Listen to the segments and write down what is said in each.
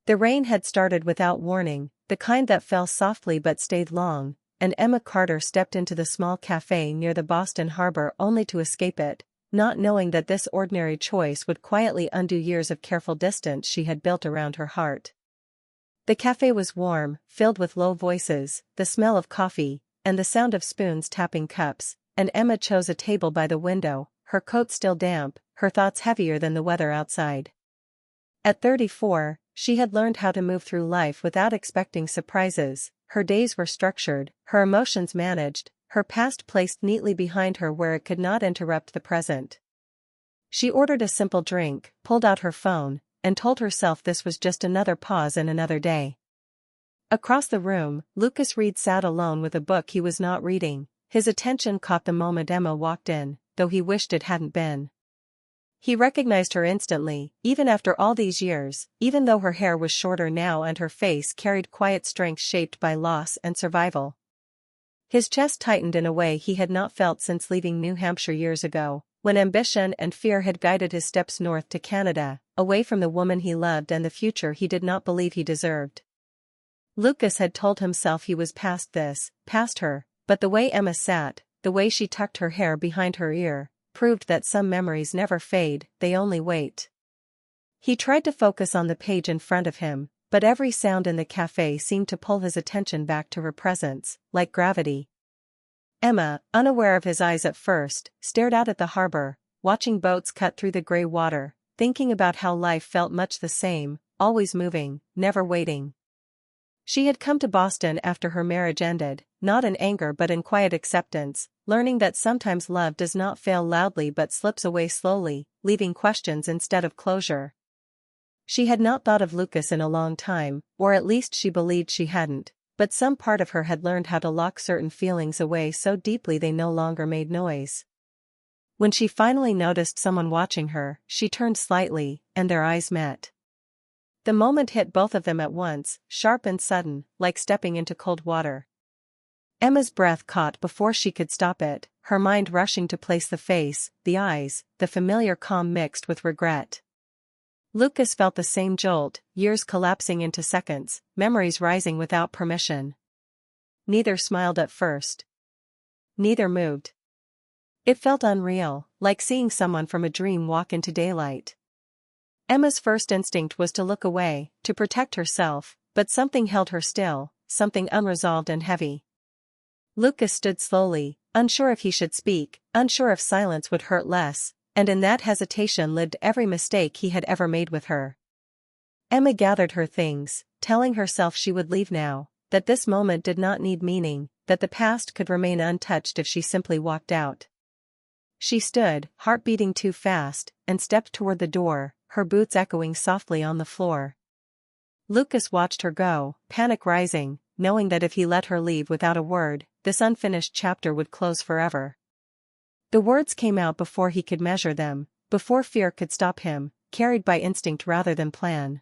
The rain had started without warning, the kind that fell softly but stayed long, and Emma Carter stepped into the small cafe near the Boston harbor only to escape it, not knowing that this ordinary choice would quietly undo years of careful distance she had built around her heart. The cafe was warm, filled with low voices, the smell of coffee, and the sound of spoons tapping cups, and Emma chose a table by the window, her coat still damp, her thoughts heavier than the weather outside. At 34, she had learned how to move through life without expecting surprises. Her days were structured, her emotions managed, her past placed neatly behind her where it could not interrupt the present. She ordered a simple drink, pulled out her phone, and told herself this was just another pause in another day. Across the room, Lucas Reed sat alone with a book he was not reading. His attention caught the moment Emma walked in, though he wished it hadn't been. He recognized her instantly, even after all these years, even though her hair was shorter now and her face carried quiet strength shaped by loss and survival. His chest tightened in a way he had not felt since leaving New Hampshire years ago, when ambition and fear had guided his steps north to Canada, away from the woman he loved and the future he did not believe he deserved. Lucas had told himself he was past this, past her, but the way Emma sat, the way she tucked her hair behind her ear, proved that some memories never fade, they only wait. He tried to focus on the page in front of him, but every sound in the cafe seemed to pull his attention back to her presence, like gravity. Emma, unaware of his eyes at first, stared out at the harbor, watching boats cut through the gray water, thinking about how life felt much the same, always moving, never waiting. She had come to Boston after her marriage ended, not in anger but in quiet acceptance, learning that sometimes love does not fail loudly but slips away slowly, leaving questions instead of closure. She had not thought of Lucas in a long time, or at least she believed she hadn't, but some part of her had learned how to lock certain feelings away so deeply they no longer made noise. When she finally noticed someone watching her, she turned slightly, and their eyes met. The moment hit both of them at once, sharp and sudden, like stepping into cold water. Emma's breath caught before she could stop it, her mind rushing to place the face, the eyes, the familiar calm mixed with regret. Lucas felt the same jolt, years collapsing into seconds, memories rising without permission. Neither smiled at first. Neither moved. It felt unreal, like seeing someone from a dream walk into daylight. Emma's first instinct was to look away, to protect herself, but something held her still, something unresolved and heavy. Lucas stood slowly, unsure if he should speak, unsure if silence would hurt less, and in that hesitation lived every mistake he had ever made with her. Emma gathered her things, telling herself she would leave now, that this moment did not need meaning, that the past could remain untouched if she simply walked out. She stood, heart beating too fast, and stepped toward the door, her boots echoing softly on the floor. Lucas watched her go, panic rising, knowing that if he let her leave without a word, this unfinished chapter would close forever. The words came out before he could measure them, before fear could stop him, carried by instinct rather than plan.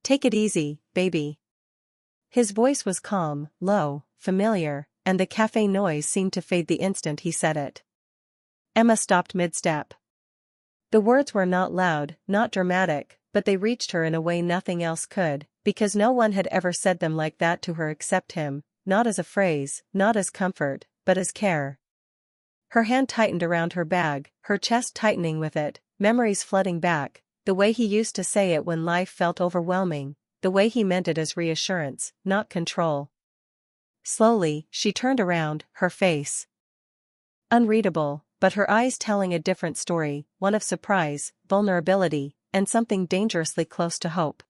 "Take it easy, baby." His voice was calm, low, familiar, and the cafe noise seemed to fade the instant he said it. Emma stopped mid-step. The words were not loud, not dramatic, but they reached her in a way nothing else could, because no one had ever said them like that to her except him, not as a phrase, not as comfort, but as care. Her hand tightened around her bag, her chest tightening with it, memories flooding back, the way he used to say it when life felt overwhelming, the way he meant it as reassurance, not control. Slowly, she turned around, her face unreadable, but her eyes telling a different story, one of surprise, vulnerability, and something dangerously close to hope.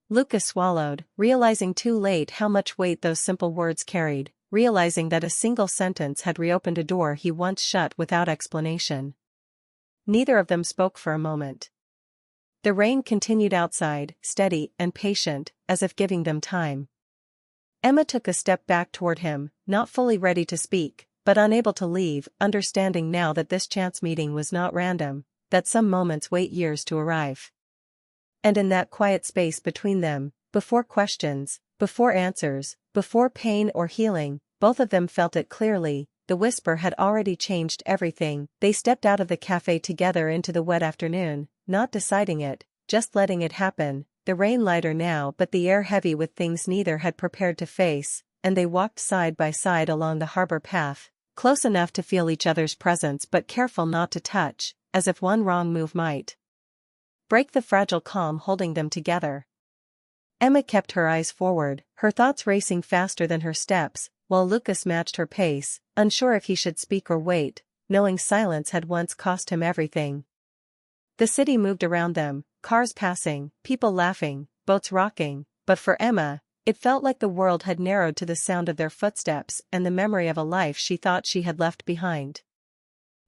Lucas swallowed, realizing too late how much weight those simple words carried, realizing that a single sentence had reopened a door he once shut without explanation. Neither of them spoke for a moment. The rain continued outside, steady and patient, as if giving them time. Emma took a step back toward him, not fully ready to speak, but unable to leave, understanding now that this chance meeting was not random, that some moments wait years to arrive. And in that quiet space between them, before questions, before answers, before pain or healing, both of them felt it clearly, the whisper had already changed everything. They stepped out of the cafe together into the wet afternoon, not deciding it, just letting it happen, the rain lighter now but the air heavy with things neither had prepared to face, and they walked side by side along the harbor path, close enough to feel each other's presence but careful not to touch, as if one wrong move might break the fragile calm holding them together. Emma kept her eyes forward, her thoughts racing faster than her steps, while Lucas matched her pace, unsure if he should speak or wait, knowing silence had once cost him everything. The city moved around them, cars passing, people laughing, boats rocking, but for Emma, it felt like the world had narrowed to the sound of their footsteps and the memory of a life she thought she had left behind.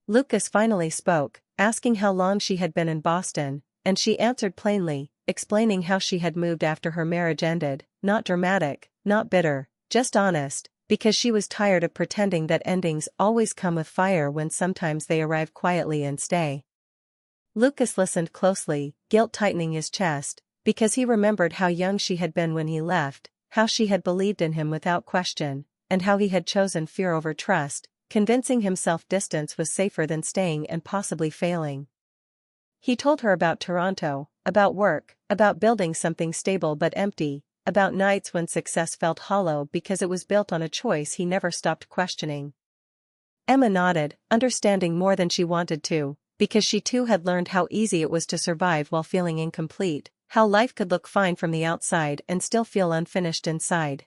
Lucas finally spoke, asking how long she had been in Boston, and she answered plainly, explaining how she had moved after her marriage ended, not dramatic, not bitter, just honest, because she was tired of pretending that endings always come with fire when sometimes they arrive quietly and stay. Lucas listened closely, guilt tightening his chest, because he remembered how young she had been when he left, how she had believed in him without question, and how he had chosen fear over trust, convincing himself distance was safer than staying and possibly failing. He told her about Toronto, about work, about building something stable but empty, about nights when success felt hollow because it was built on a choice he never stopped questioning. Emma nodded, understanding more than she wanted to, because she too had learned how easy it was to survive while feeling incomplete, how life could look fine from the outside and still feel unfinished inside.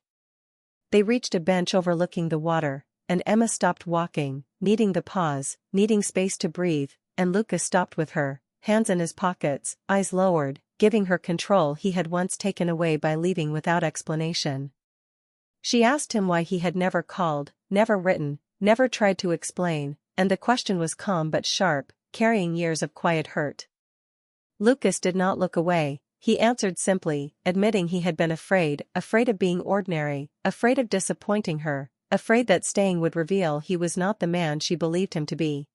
They reached a bench overlooking the water, and Emma stopped walking, needing the pause, needing space to breathe, and Lucas stopped with her, hands in his pockets, eyes lowered, giving her control he had once taken away by leaving without explanation. She asked him why he had never called, never written, never tried to explain, and the question was calm but sharp, carrying years of quiet hurt. Lucas did not look away, he answered simply, admitting he had been afraid of being ordinary, afraid of disappointing her, afraid that staying would reveal he was not the man she believed him to be.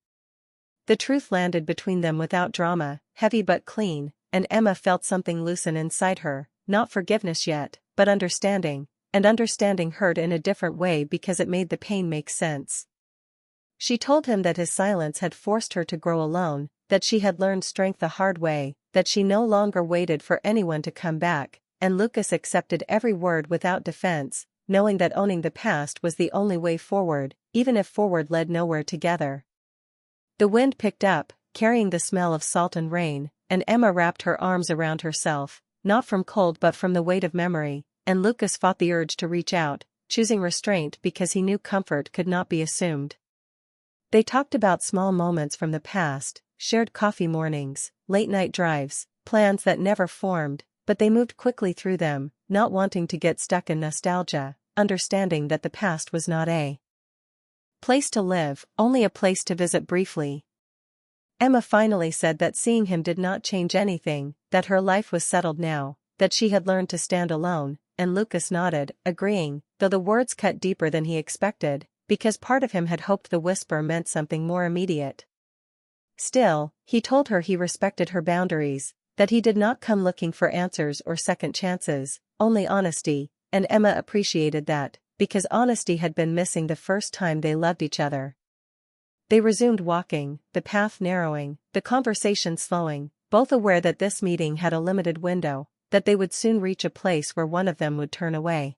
The truth landed between them without drama, heavy but clean, and Emma felt something loosen inside her, not forgiveness yet, but understanding, and understanding hurt in a different way because it made the pain make sense. She told him that his silence had forced her to grow alone, that she had learned strength the hard way, that she no longer waited for anyone to come back, and Lucas accepted every word without defense, knowing that owning the past was the only way forward, even if forward led nowhere together. The wind picked up, carrying the smell of salt and rain, and Emma wrapped her arms around herself, not from cold but from the weight of memory, and Lucas fought the urge to reach out, choosing restraint because he knew comfort could not be assumed. They talked about small moments from the past, shared coffee mornings, late-night drives, plans that never formed, but they moved quickly through them, not wanting to get stuck in nostalgia, understanding that the past was not a place to live, only a place to visit briefly. Emma finally said that seeing him did not change anything, that her life was settled now, that she had learned to stand alone, and Lucas nodded, agreeing, though the words cut deeper than he expected, because part of him had hoped the whisper meant something more immediate. Still, he told her he respected her boundaries, that he did not come looking for answers or second chances, only honesty, and Emma appreciated that, because honesty had been missing the first time they loved each other. They resumed walking, the path narrowing, the conversation slowing, both aware that this meeting had a limited window, that they would soon reach a place where one of them would turn away.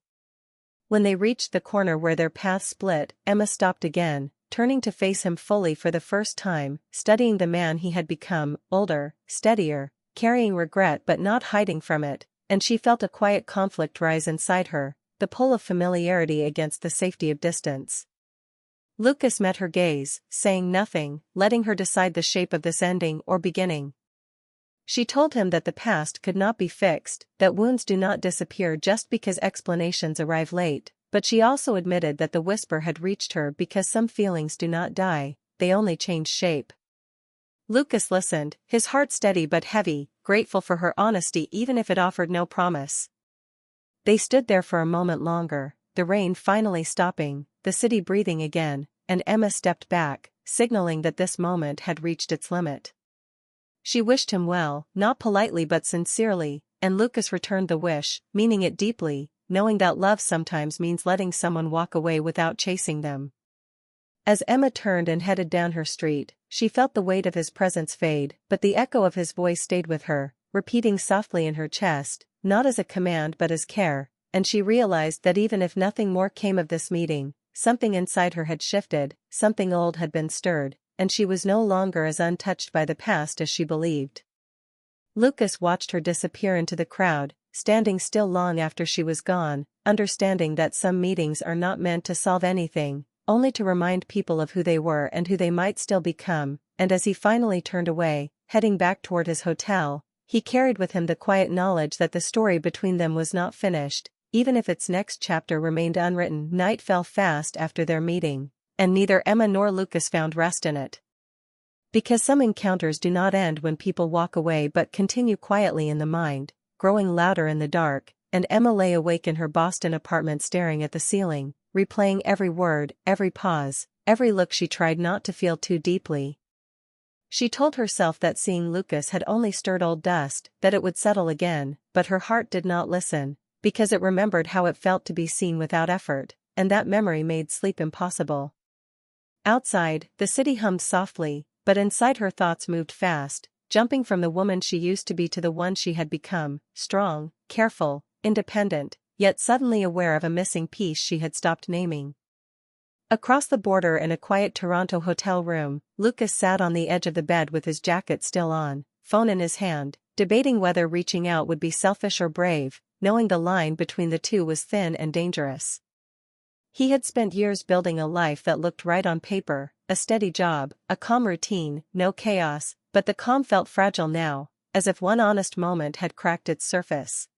When they reached the corner where their paths split, Emma stopped again, turning to face him fully for the first time, studying the man he had become, older, steadier, carrying regret but not hiding from it, and she felt a quiet conflict rise inside her, the pull of familiarity against the safety of distance. Lucas met her gaze, saying nothing, letting her decide the shape of this ending or beginning. She told him that the past could not be fixed, that wounds do not disappear just because explanations arrive late, but she also admitted that the whisper had reached her because some feelings do not die, they only change shape. Lucas listened, his heart steady but heavy, grateful for her honesty even if it offered no promise. They stood there for a moment longer, the rain finally stopping, the city breathing again, and Emma stepped back, signaling that this moment had reached its limit. She wished him well, not politely but sincerely, and Lucas returned the wish, meaning it deeply, knowing that love sometimes means letting someone walk away without chasing them. As Emma turned and headed down her street, she felt the weight of his presence fade, but the echo of his voice stayed with her, repeating softly in her chest, not as a command but as care, and she realized that even if nothing more came of this meeting, something inside her had shifted, something old had been stirred, and she was no longer as untouched by the past as she believed. Lucas watched her disappear into the crowd, standing still long after she was gone, understanding that some meetings are not meant to solve anything, only to remind people of who they were and who they might still become, and as he finally turned away, heading back toward his hotel, he carried with him the quiet knowledge that the story between them was not finished, even if its next chapter remained unwritten. Night fell fast after their meeting, and neither Emma nor Lucas found rest in it. Because some encounters do not end when people walk away but continue quietly in the mind, growing louder in the dark, and Emma lay awake in her Boston apartment staring at the ceiling, replaying every word, every pause, every look she tried not to feel too deeply. She told herself that seeing Lucas had only stirred old dust, that it would settle again, but her heart did not listen, because it remembered how it felt to be seen without effort, and that memory made sleep impossible. Outside, the city hummed softly, but inside her thoughts moved fast, jumping from the woman she used to be to the one she had become, strong, careful, independent, yet suddenly aware of a missing piece she had stopped naming. Across the border in a quiet Toronto hotel room, Lucas sat on the edge of the bed with his jacket still on, phone in his hand, debating whether reaching out would be selfish or brave, knowing the line between the two was thin and dangerous. He had spent years building a life that looked right on paper, a steady job, a calm routine, no chaos, but the calm felt fragile now, as if one honest moment had cracked its surface.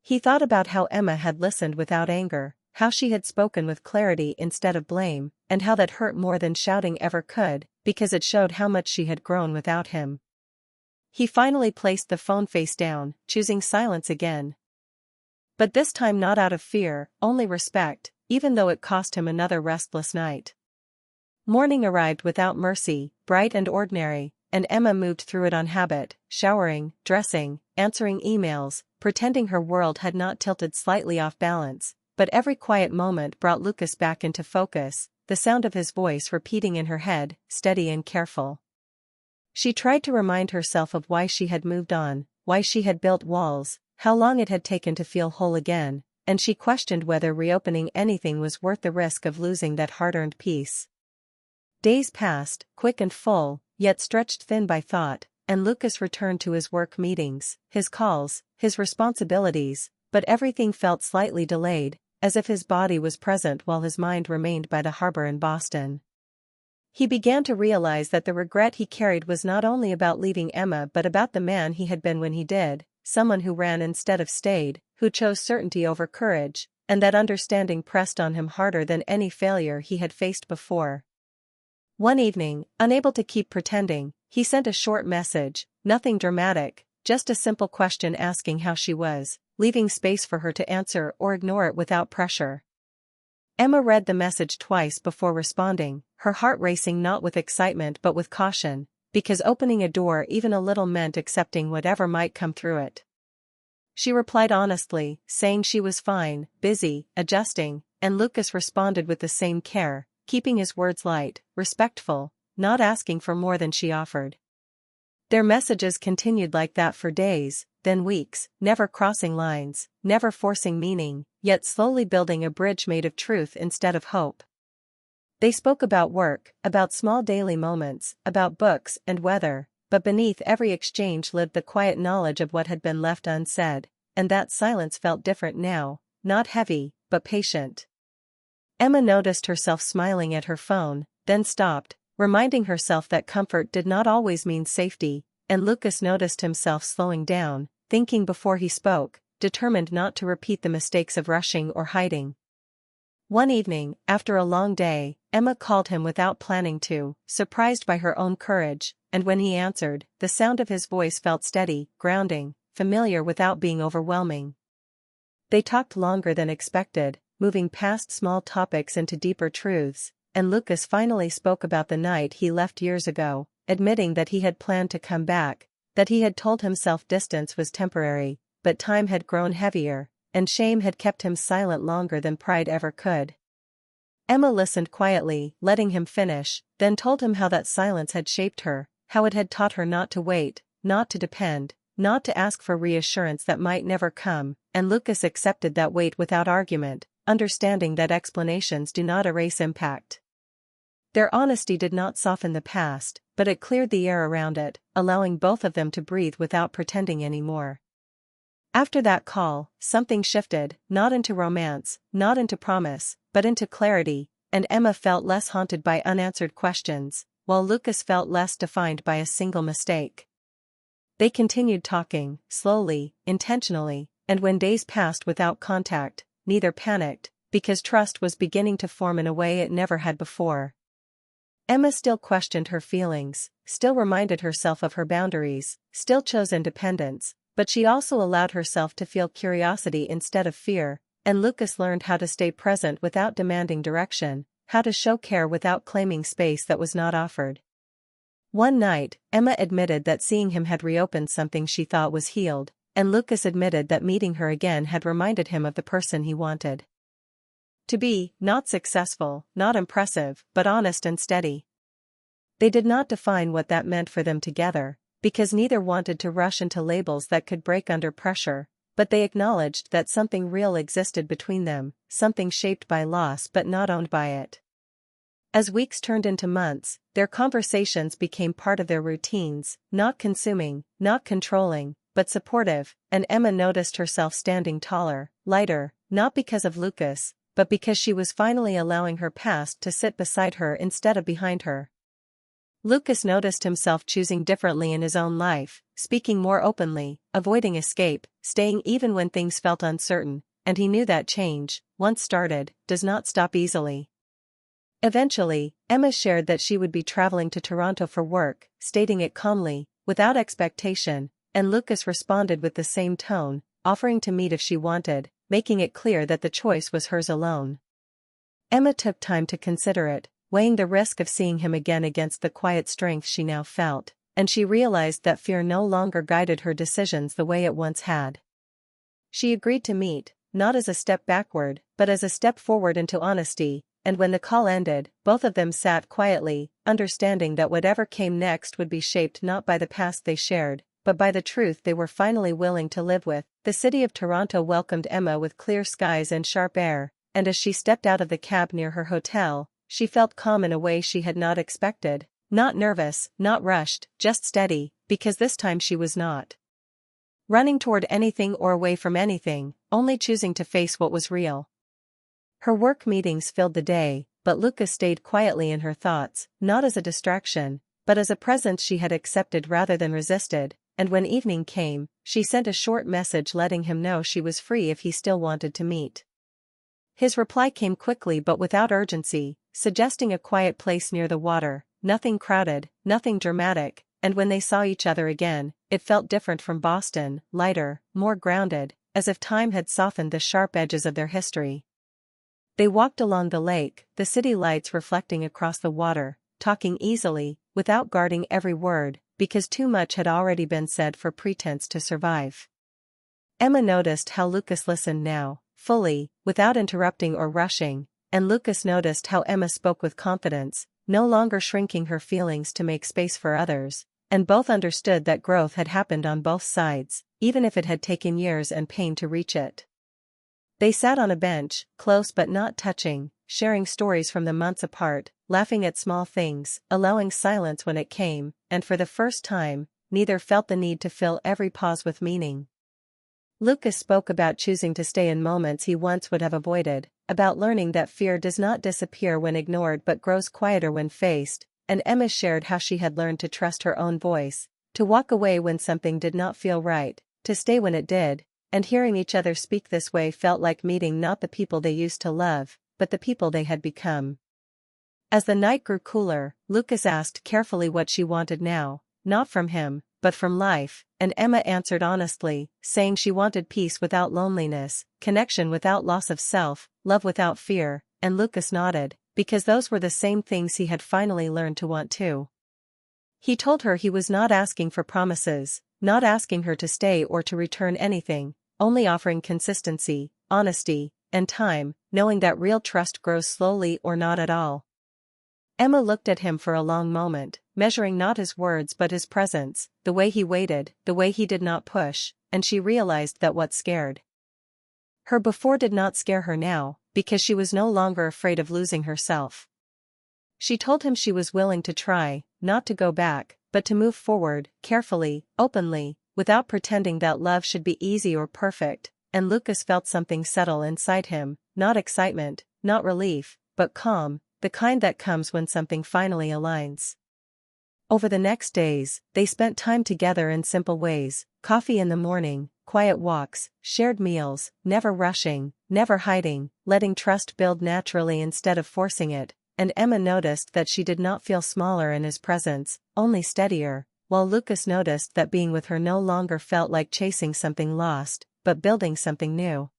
He thought about how Emma had listened without anger, how she had spoken with clarity instead of blame, and how that hurt more than shouting ever could, because it showed how much she had grown without him. He finally placed the phone face down, choosing silence again. But this time not out of fear, only respect, even though it cost him another restless night. Morning arrived without mercy, bright and ordinary, and Emma moved through it on habit, showering, dressing, answering emails, pretending her world had not tilted slightly off balance, but every quiet moment brought Lucas back into focus, the sound of his voice repeating in her head, steady and careful. She tried to remind herself of why she had moved on, why she had built walls, how long it had taken to feel whole again, and she questioned whether reopening anything was worth the risk of losing that hard-earned peace. Days passed, quick and full, yet stretched thin by thought, and Lucas returned to his work meetings, his calls, his responsibilities, but everything felt slightly delayed, as if his body was present while his mind remained by the harbor in Boston. He began to realize that the regret he carried was not only about leaving Emma but about the man he had been when he did, someone who ran instead of stayed, who chose certainty over courage, and that understanding pressed on him harder than any failure he had faced before. One evening, unable to keep pretending, he sent a short message, nothing dramatic, just a simple question asking how she was, leaving space for her to answer or ignore it without pressure. Emma read the message twice before responding, her heart racing not with excitement but with caution, because opening a door even a little meant accepting whatever might come through it. She replied honestly, saying she was fine, busy, adjusting, and Lucas responded with the same care, keeping his words light, respectful, not asking for more than she offered. Their messages continued like that for days, then weeks, never crossing lines, never forcing meaning, yet slowly building a bridge made of truth instead of hope. They spoke about work, about small daily moments, about books and weather, but beneath every exchange lived the quiet knowledge of what had been left unsaid, and that silence felt different now, not heavy, but patient. Emma noticed herself smiling at her phone, then stopped, reminding herself that comfort did not always mean safety, and Lucas noticed himself slowing down, thinking before he spoke, determined not to repeat the mistakes of rushing or hiding. One evening, after a long day, Emma called him without planning to, surprised by her own courage, and when he answered, the sound of his voice felt steady, grounding, familiar without being overwhelming. They talked longer than expected, moving past small topics into deeper truths, and Lucas finally spoke about the night he left years ago, admitting that he had planned to come back, that he had told himself distance was temporary, but time had grown heavier, and shame had kept him silent longer than pride ever could. Emma listened quietly, letting him finish, then told him how that silence had shaped her, how it had taught her not to wait, not to depend, not to ask for reassurance that might never come, and Lucas accepted that weight without argument, understanding that explanations do not erase impact. Their honesty did not soften the past, but it cleared the air around it, allowing both of them to breathe without pretending anymore. After that call, something shifted, not into romance, not into promise, but into clarity, and Emma felt less haunted by unanswered questions, while Lucas felt less defined by a single mistake. They continued talking, slowly, intentionally, and when days passed without contact, neither panicked, because trust was beginning to form in a way it never had before. Emma still questioned her feelings, still reminded herself of her boundaries, still chose independence, but she also allowed herself to feel curiosity instead of fear, and Lucas learned how to stay present without demanding direction, how to show care without claiming space that was not offered. One night, Emma admitted that seeing him had reopened something she thought was healed, and Lucas admitted that meeting her again had reminded him of the person he wanted to be, not successful, not impressive, but honest and steady. They did not define what that meant for them together, because neither wanted to rush into labels that could break under pressure, but they acknowledged that something real existed between them, something shaped by loss but not owned by it. As weeks turned into months, their conversations became part of their routines, not consuming, not controlling, but supportive, and Emma noticed herself standing taller, lighter, not because of Lucas, but because she was finally allowing her past to sit beside her instead of behind her. Lucas noticed himself choosing differently in his own life, speaking more openly, avoiding escape, staying even when things felt uncertain, and he knew that change, once started, does not stop easily. Eventually, Emma shared that she would be traveling to Toronto for work, stating it calmly, without expectation, and Lucas responded with the same tone, offering to meet if she wanted, making it clear that the choice was hers alone. Emma took time to consider it, weighing the risk of seeing him again against the quiet strength she now felt, and she realized that fear no longer guided her decisions the way it once had. She agreed to meet, not as a step backward, but as a step forward into honesty, and when the call ended, both of them sat quietly, understanding that whatever came next would be shaped not by the past they shared, but by the truth they were finally willing to live with. The city of Toronto welcomed Emma with clear skies and sharp air, and as she stepped out of the cab near her hotel, she felt calm in a way she had not expected, not nervous, not rushed, just steady, because this time she was not running toward anything or away from anything, only choosing to face what was real. Her work meetings filled the day, but Lucas stayed quietly in her thoughts, not as a distraction, but as a presence she had accepted rather than resisted, and when evening came, she sent a short message letting him know she was free if he still wanted to meet. His reply came quickly but without urgency, suggesting a quiet place near the water, nothing crowded, nothing dramatic, and when they saw each other again, it felt different from Boston, lighter, more grounded, as if time had softened the sharp edges of their history. They walked along the lake, the city lights reflecting across the water, talking easily, without guarding every word, because too much had already been said for pretense to survive. Emma noticed how Lucas listened now, fully, without interrupting or rushing, and Lucas noticed how Emma spoke with confidence, no longer shrinking her feelings to make space for others, and both understood that growth had happened on both sides, even if it had taken years and pain to reach it. They sat on a bench, close but not touching, sharing stories from the months apart, laughing at small things, allowing silence when it came, and for the first time, neither felt the need to fill every pause with meaning. Lucas spoke about choosing to stay in moments he once would have avoided, about learning that fear does not disappear when ignored but grows quieter when faced, and Emma shared how she had learned to trust her own voice, to walk away when something did not feel right, to stay when it did, and hearing each other speak this way felt like meeting not the people they used to love, but the people they had become. As the night grew cooler, Lucas asked carefully what she wanted now, not from him, but from life, and Emma answered honestly, saying she wanted peace without loneliness, connection without loss of self, love without fear, and Lucas nodded, because those were the same things he had finally learned to want too. He told her he was not asking for promises, not asking her to stay or to return anything, only offering consistency, honesty, and time, knowing that real trust grows slowly or not at all. Emma looked at him for a long moment, measuring not his words but his presence, the way he waited, the way he did not push, and she realized that what scared her before did not scare her now, because she was no longer afraid of losing herself. She told him she was willing to try, not to go back, but to move forward, carefully, openly, without pretending that love should be easy or perfect, and Lucas felt something settle inside him, not excitement, not relief, but calm, the kind that comes when something finally aligns. Over the next days, they spent time together in simple ways: coffee in the morning, quiet walks, shared meals, never rushing, never hiding, letting trust build naturally instead of forcing it, and Emma noticed that she did not feel smaller in his presence, only steadier, while Lucas noticed that being with her no longer felt like chasing something lost, but building something new.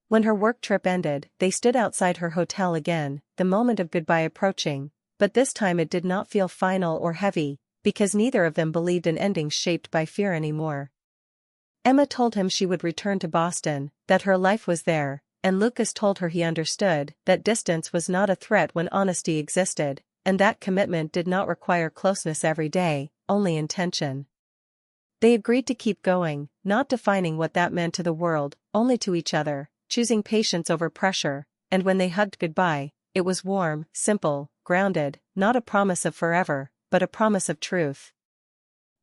When her work trip ended, they stood outside her hotel again, the moment of goodbye approaching, but this time it did not feel final or heavy, because neither of them believed in endings shaped by fear anymore. Emma told him she would return to Boston, that her life was there, and Lucas told her he understood that distance was not a threat when honesty existed, and that commitment did not require closeness every day, only intention. They agreed to keep going, not defining what that meant to the world, only to each other, choosing patience over pressure, and when they hugged goodbye, it was warm, simple, grounded, not a promise of forever, but a promise of truth.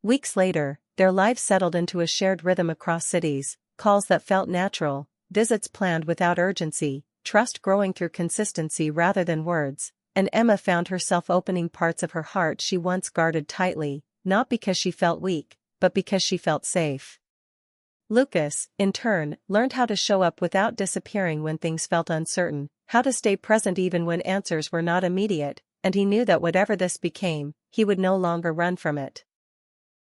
Weeks later, their lives settled into a shared rhythm across cities, calls that felt natural, visits planned without urgency, trust growing through consistency rather than words, and Emma found herself opening parts of her heart she once guarded tightly, not because she felt weak, but because she felt safe. Lucas, in turn, learned how to show up without disappearing when things felt uncertain, how to stay present even when answers were not immediate, and he knew that whatever this became, he would no longer run from it.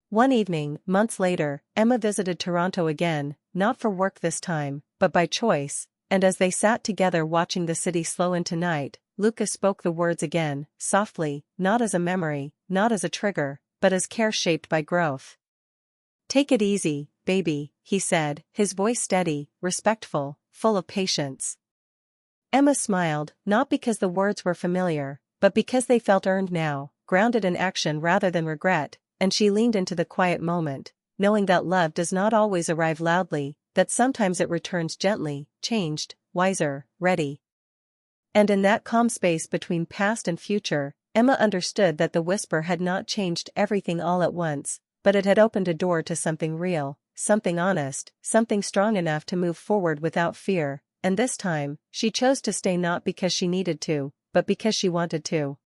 One evening, months later, Emma visited Toronto again, not for work this time, but by choice, and as they sat together watching the city slow into night, Lucas spoke the words again, softly, not as a memory, not as a trigger, but as care shaped by growth. "Take it easy, baby," he said, his voice steady, respectful, full of patience. Emma smiled, not because the words were familiar, but because they felt earned now, grounded in action rather than regret, and she leaned into the quiet moment, knowing that love does not always arrive loudly, that sometimes it returns gently, changed, wiser, ready. And in that calm space between past and future, Emma understood that the whisper had not changed everything all at once, but it had opened a door to something real, something honest, something strong enough to move forward without fear, and this time, she chose to stay not because she needed to, but because she wanted to.